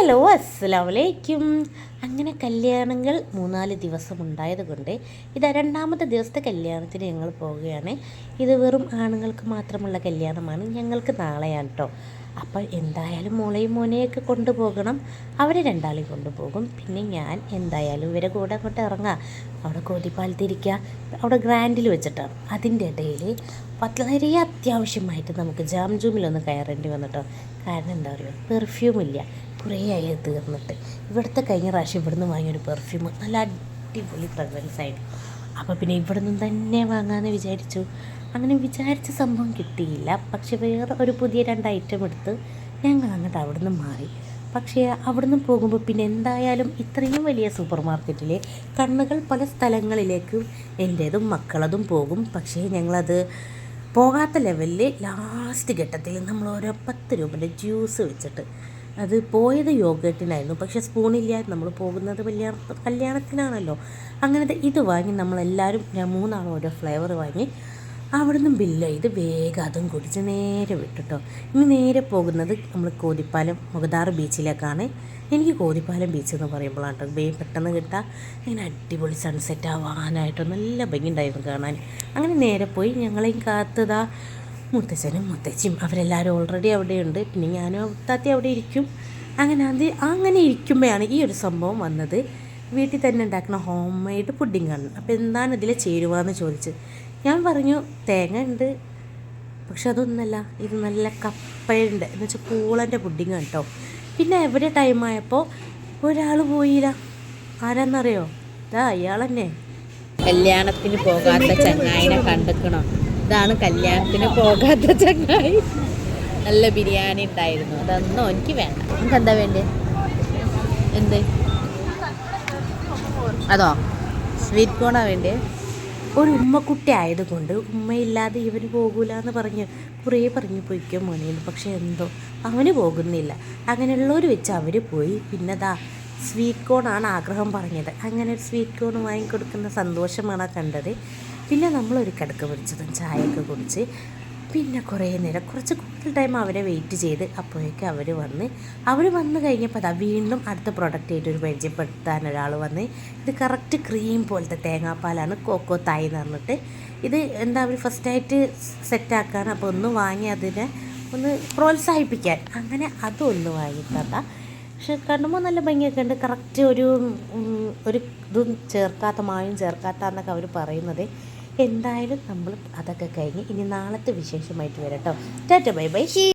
Hello അസ്സലാമലൈക്കും. അങ്ങനെ കല്യാണങ്ങൾ 3-4 ദിവസം ഉണ്ടായത് കൊണ്ട് രണ്ടാമത്തെ ദിവസത്തെ കല്യാണത്തിന് ഞങ്ങൾ പോവുകയാണ്. ഇത് വെറും ആണുങ്ങൾക്ക് മാത്രമുള്ള കല്യാണമാണ്. ഞങ്ങൾക്ക് നാളെയാണ് കേട്ടോ. അപ്പോൾ എന്തായാലും മോളെയും മോനെയൊക്കെ കൊണ്ടുപോകണം. അവരെ രണ്ടാളെയും കൊണ്ടുപോകും. പിന്നെ ഞാൻ എന്തായാലും ഇവരെ കൂടെ അങ്ങോട്ട് ഇറങ്ങാം. അവിടെ കോതിപ്പാലത്തിരിക്കുക, അവിടെ ഗ്രാൻഡിൽ വെച്ചിട്ടാണ്. അതിൻ്റെ ഇടയിൽ വളരെ അത്യാവശ്യമായിട്ട് നമുക്ക് ജാംജൂമിലൊന്ന് കയറേണ്ടി വന്നിട്ടോ. കാരണം എന്താ പറയുക, പെർഫ്യൂമില്ല, കുറേ ആയി തീർന്നിട്ട്. ഇവിടുത്തെ കഴിഞ്ഞ പ്രാവശ്യം ഇവിടുന്ന് വാങ്ങിയൊരു പെർഫ്യൂം നല്ല അടിപൊളി ഫ്രഗ്രൻസ് ആയിരുന്നു. അപ്പോൾ പിന്നെ ഇവിടെ നിന്ന് തന്നെ വാങ്ങാമെന്ന് വിചാരിച്ചു. അങ്ങനെ വിചാരിച്ച സംഭവം കിട്ടിയില്ല. പക്ഷെ വേറെ ഒരു പുതിയ 2 ഐറ്റം എടുത്ത് ഞങ്ങൾ അങ്ങോട്ട് അവിടെ നിന്ന് മാറി. പക്ഷേ അവിടെ നിന്ന് പോകുമ്പോൾ പിന്നെ എന്തായാലും ഇത്രയും വലിയ സൂപ്പർ മാർക്കറ്റിൽ കണ്ണുകൾ പല സ്ഥലങ്ങളിലേക്ക് എൻ്റേതും മക്കളതും പോകും. പക്ഷേ ഞങ്ങളത് പോകാത്ത ലെവലിൽ ലാസ്റ്റ് ഘട്ടത്തിൽ നമ്മൾ ഓരോ 10 രൂപയുടെ ജ്യൂസ് വെച്ചിട്ട്, അത് പോയത് യോഗട്ടിനായിരുന്നു, പക്ഷേ സ്പൂണില്ല. നമ്മൾ പോകുന്നത് കല്യാണത്തിനാണല്ലോ. അങ്ങനത്തെ ഇത് വാങ്ങി നമ്മളെല്ലാവരും 3 ആളും ഓരോ ഫ്ലേവർ വാങ്ങി അവിടെ നിന്നും ബില്ല് ചെയ്ത് വേഗം അതും കുടിച്ച് നേരെ വിട്ടിട്ടോ. ഇനി നേരെ പോകുന്നത് നമ്മൾ കോതിപ്പാലം മുഖദാർ ബീച്ചിലേക്കാണ്. എനിക്ക് കോതിപ്പാലം ബീച്ച് എന്ന് പറയുമ്പോഴാണ് കേട്ടോ പെട്ടെന്ന് കിട്ടുക. അങ്ങനെ അടിപൊളി സൺസെറ്റ് ആവാനായിട്ടോ നല്ല ഭംഗിയുണ്ടായിരുന്നു കാണാൻ. അങ്ങനെ നേരെ പോയി ഞങ്ങളെയും കാത്തതാ മുത്തച്ഛനും മുത്തച്ഛയും അവരെല്ലാവരും ഓൾറെഡി അവിടെയുണ്ട്. പിന്നെ ഞാനും താത്തി അവിടെ ഇരിക്കും. അങ്ങനെ ഇരിക്കുമ്പോഴാണ് ഈ ഒരു സംഭവം വന്നത്. വീട്ടിൽ തന്നെ ഉണ്ടാക്കുന്ന ഹോം മെയ്ഡ് പുഡിങ്ങാണ്. അപ്പോൾ എന്താണ് ഇതിൽ ചേരുവാന്ന് ചോദിച്ച് ഞാൻ പറഞ്ഞു തേങ്ങ ഉണ്ട്, പക്ഷെ അതൊന്നല്ല, ഇത് നല്ല കപ്പയുണ്ട് എന്ന് വെച്ചാൽ പൂളൻ്റെ പുഡിങ് കേട്ടോ. പിന്നെ എവിടെ ടൈമായപ്പോൾ ഒരാൾ പോയില്ല. ആരാന്നറിയോ? അയാൾ തന്നെ. കല്യാണത്തിന് പോകാത്ത ചങ്ങായിനെ കണ്ടെക്കണോ? ഇതാണ് കല്യാണത്തിന് പോകാത്ത ചങ്ങായി. നല്ല ബിരിയാണി ഉണ്ടായിരുന്നു, അതൊന്നും എനിക്ക് വേണ്ട. നമുക്ക് എന്താ വേണ്ടേ? എന്ത്? അതോ സ്വീറ്റ് കോണാ വേണ്ടേ? ഒരു ഉമ്മക്കുട്ടി ആയതുകൊണ്ട് ഉമ്മയില്ലാതെ ഇവന് പോകൂല എന്ന് കുറേ പോയിക്കോ മോനേന്ന്. പക്ഷേ എന്തോ അവന് പോകുന്നില്ല. അങ്ങനെയുള്ളവർ വെച്ച് അവർ പോയി. പിന്നെ സ്വീറ്റ് കോണാണ് ആഗ്രഹം പറഞ്ഞത്. അങ്ങനെ ഒരു സ്വീറ്റ് കോൺ വാങ്ങിക്കൊടുക്കുന്ന സന്തോഷമാണ് കണ്ടത്. പിന്നെ നമ്മളൊരു കിടക്ക് പിടിച്ചതും ചായയൊക്കെ കുടിച്ച് പിന്നെ കുറേ നേരം കുറച്ച് കൂടുതൽ ടൈം അവരെ വെയിറ്റ് ചെയ്ത് അപ്പോഴേക്കും അവർ വന്ന് കഴിഞ്ഞപ്പോൾ വീണ്ടും അടുത്ത പ്രൊഡക്റ്റായിട്ട് ഒരു പരിചയപ്പെടുത്താൻ ഒരാൾ വന്ന്. ഇത് കറക്റ്റ് ക്രീം പോലത്തെ തേങ്ങാപ്പാലാണ്, കോക്കോ തായ് എന്ന് പറഞ്ഞിട്ട്. ഇത് അവർ ഫസ്റ്റായിട്ട് സെറ്റാക്കാൻ. അപ്പോൾ ഒന്ന് വാങ്ങി അതിനെ ഒന്ന് പ്രോത്സാഹിപ്പിക്കാൻ അങ്ങനെ അതൊന്ന് വാങ്ങിത്തന്ന. പക്ഷെ കാണുമ്പോൾ നല്ല ഭംഗിയൊക്കെ ഉണ്ട്. കറക്റ്റ് ഒരു ഇതും ചേർക്കാത്ത, മായും ചേർക്കാത്ത എന്നൊക്കെ അവർ പറയുന്നത്. എന്തായാലും നമ്മൾ അതൊക്കെ കഴിഞ്ഞ് ഇനി നാളത്തെ വിശേഷമായിട്ട് വരാം കേട്ടോ. Tata bye bye.